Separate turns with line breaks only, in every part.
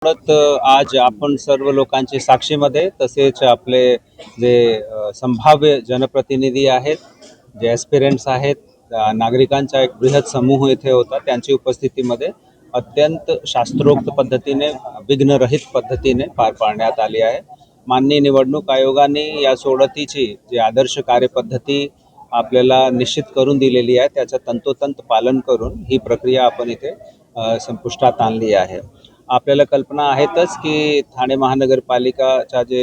आज आपण सर्व लोकांचे साक्षीमध्ये तसेच आपले जे संभाव्य जनप्रतिनिधी आहेत, जे ॲस्पिरंट्स आहेत, नागरिकांचा एक बृहत समूह इथे होता. त्यांची उपस्थितीमध्ये अत्यंत शास्त्रोक्त पद्धतीने, विघ्नरहित पद्धतीने पार पाडण्यात आली आहे. माननीय निवडणूक आयोगाने या सोडतीची जी आदर्श कार्यपद्धती आपल्याला निश्चित करून दिलेली आहे, त्याचं तंतोतंत पालन करून ही प्रक्रिया आपण इथे संपुष्टात आणली आहे. आपल्याला कल्पना आहेतच की ठाणे महानगरपालिकाचा जे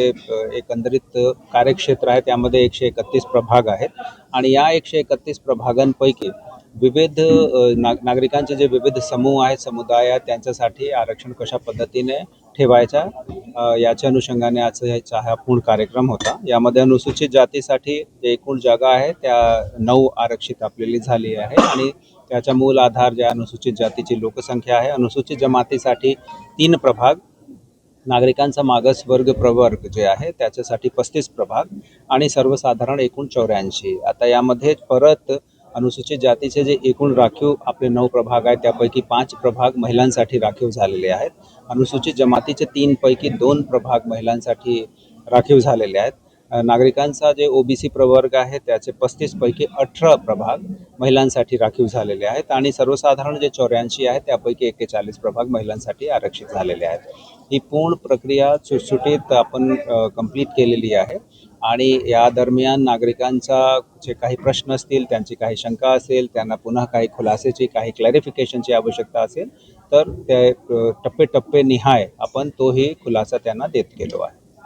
एकंदरीत कार्यक्षेत्र आहे त्यामध्ये 131 प्रभाग आहेत आणि या 131 प्रभागांपैकी विविध नागरिकांचे जे विविध समूह आहेत, समुदाय आहेत, त्यांच्यासाठी आरक्षण कशा पद्धतीने ठेवायचा याच्या अनुषंगाने आजचा हा पूर्ण कार्यक्रम होता. यामध्ये अनुसूचित जातीसाठी जे एकूण जागा आहे त्या 9 आरक्षित आपलेली झाली आहे आणि त्याचा मूल आधार ज्या अनुसूचित जातीची लोकसंख्या आहे. अनुसूचित जमातीसाठी 3 प्रभाग, नागरिकांचा मागासवर्ग प्रवर्ग जे आहे त्याच्यासाठी 35 प्रभाग आणि सर्वसाधारण एकूण 84. आता यामध्ये परत अनुसूचित जातीचे जे एकूण राखीव आपले 9 प्रभाग आहेत त्यापैकी 5 प्रभाग महिलांसाठी राखीव झालेले आहेत. अनुसूचित जमातीचे 3 पैकी 2 प्रभाग महिलांसाठी राखीव झालेले आहेत. नागरिकांचा जे ओबीसी प्रवर्ग आहे त्याचे 35 पैकी 18 प्रभाग महिलांसाठी राखीव झालेले आहेत आणि सर्वसाधारण जे 84 आहेत त्यापैकी 41 प्रभाग महिलांसाठी आरक्षित झालेले आहेत. ही पूर्ण प्रक्रिया सुटसुटीत आपण कंप्लीट केलेली आहे आणि या दरम्यान नागरिकांचा जे काही प्रश्न असतील, त्यांची काही शंका असेल, त्यांना पुन्हा काही खुलासेची, काही क्लॅरिफिकेशनची आवश्यकता असेल तर ते टप्पे निहाय आपण तोही खुलासा त्यांना देत गेलो आहे.